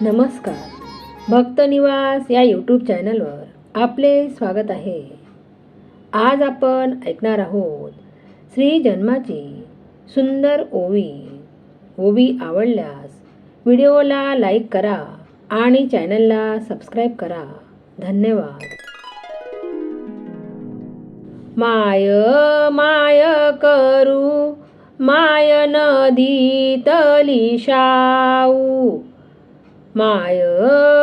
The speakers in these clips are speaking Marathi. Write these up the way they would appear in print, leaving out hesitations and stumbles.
नमस्कार. भक्तनिवास या यूट्यूब चॅनलवर आपले स्वागत आहे. आज आपण ऐकणार आहोत श्री जन्माची सुंदर ओवी. ओवी आवडल्यास व्हिडिओला लाईक करा आणि चॅनलला सबस्क्राईब करा. धन्यवाद. माय माय करू माय नदी तली शाऊ. माय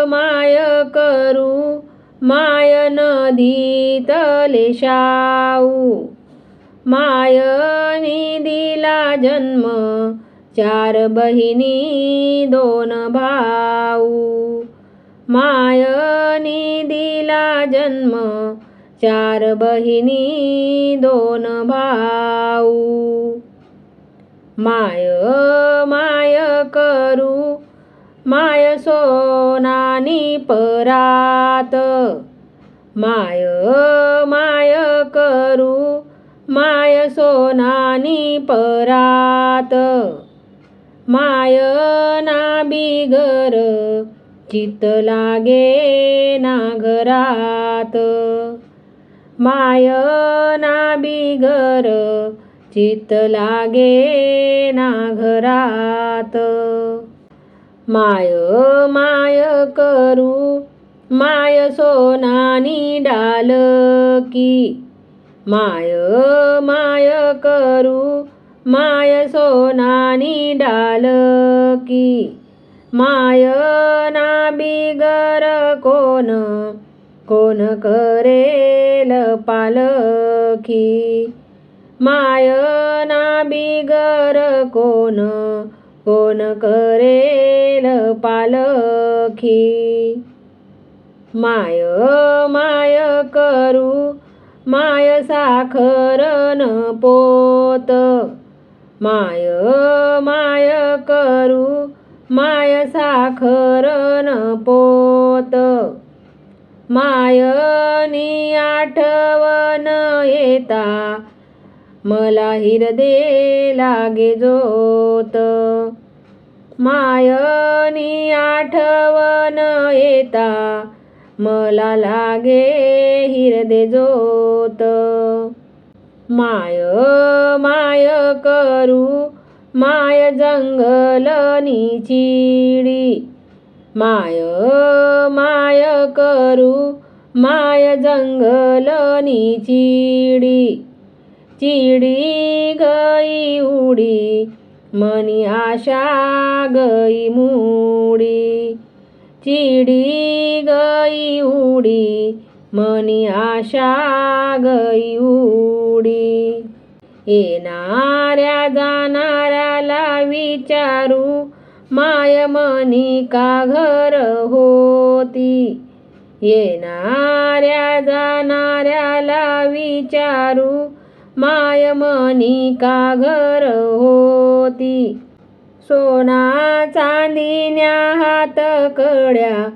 माय करू माय नदी तले शाऊ. मायनी दिला जन्म चार बहिणी दोन भाऊ. मायनी दिला जन्म चार बहिणी दोन भाऊ. माय माय करू माय सोनानी परात. माय माय करू माय सोनानी परात. माय ना बिगर चित्त लागे ना घरात. माय ना बिगर चित्त लागे ना घरात. माय माय करू माय सोनानी डालकी. माय माय करू माय सोनानी डालकी. माय ना बिगर कोण कोण करेल पालखी. माय ना बिगर कोण कोण करेल पालखी. माय माय करू माय साखरन पोत. माय माय करू माय साखरन पोत. मायनी आठवण येता मला हिरदे लागे जोत. मायनी आठवण येता मला लागे हिरदे जोत. माय माय करू माय जंगलनी चिडी. माय माय करू माय जंगलनी चिडी. चिडी गई उडी मनी आशा गई मुडी. चिडी गई उडी मनी आशा गई उडी. येणाऱ्या जाणाऱ्याला विचारू माय मनी का घर होती. येणाऱ्या जाणाऱ्याला विचारू माय मनी का घर होती. सोना चांदीन्या हात कड्या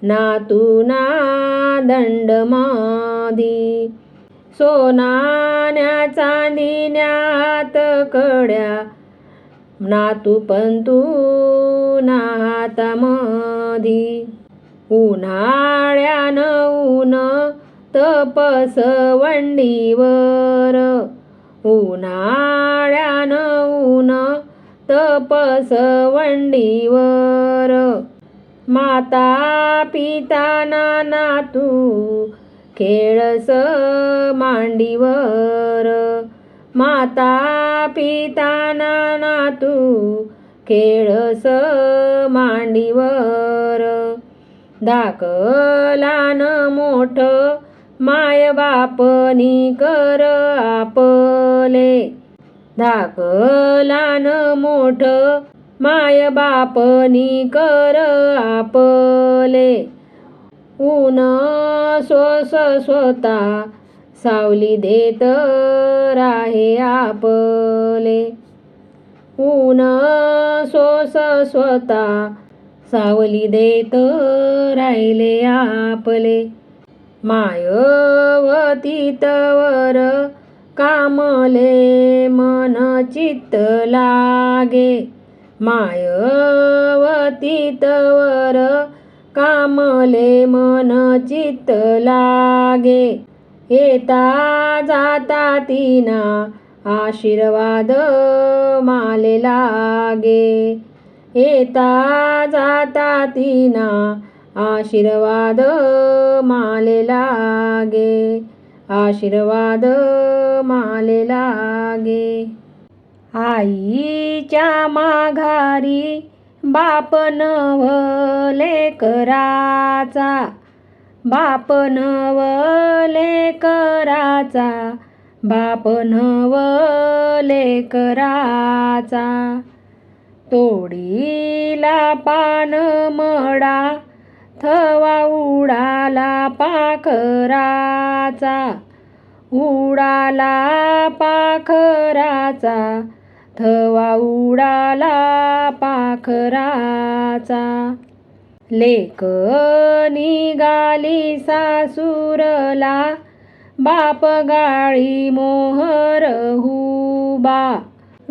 नातूना दंड मादी. सोनान्या चांदीन्या हात कड्या नातू पंतू ना हातामधी. उन्हाळ्यान ऊन तपस वंडीवर. उन्हाळ्यान ऊन तपस वंडीवर. माता पिता नातू खेळस मांडीवर. माता पिता नातू खेळस मांडीवर. धाकलान मोठ माय बापनी कर आपले. धाकलान मोठ माय बापनी कर आपले. ऊन सोस स्वता सावली देत राहे आपले. ऊन सोस स्वता सावली देत राहिले आपले. मायवती तवर कामले मन चित्त लागे. मायवती तवर कामले मन चित्त लागे. येता जाता तिना आशीर्वाद माले लागे. येता जाता तिना आशीर्वाद माले लागे. आशीर्वाद माले लागे. आईच्या माघारी बाप नव लेकराचा. बाप नव लेकराचा. बाप नव लेकराचा. तोडीला पान मडा थवा उडाला पाखराचा. उडाला पाखराचा. थवा उडाला पाखराचा. लेक निघाली सासूरला बाप गाडी मोहर हुबा.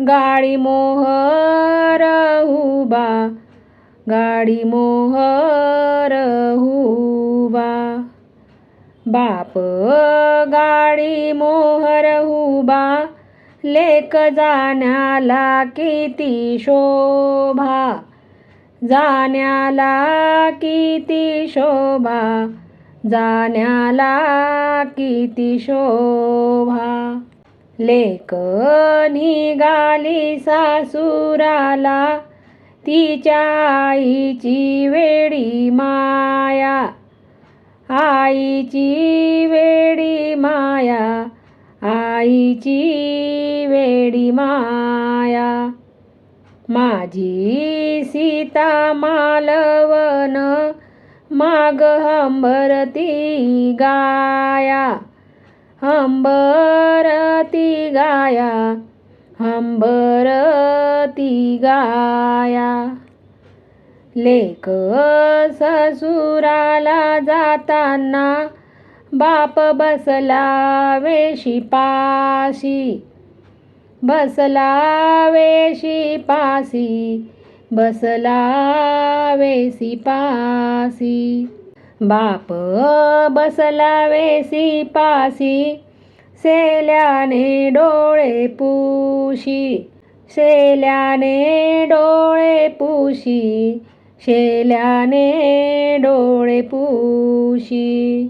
गाडी मोहर हुबा. गाडी मोहर हुबा. बाप गाडी मोहर हुबा. लेक जाण्याला किती शोभा. जाण्याला किती शोभा. जाण्याला किती शोभा. लेक निघाली सासूराला तिच्या आईची वेडी माया. आईची वेडी माया. आईची वेडी माया. माझी सीता मालवण माग हंबरती गाया. हंबरती गाया. हंबरती गाया. लेक ससुराला जाताना बाप बसला वेशी पाशी. बसला वेशी पासी. बसला वेशी पासी. बाप बसला वेशी पासी. सेल्याने डोळे पुशी. सेल्याने डोळे पुशी. शेल्याने डोळे पुशी.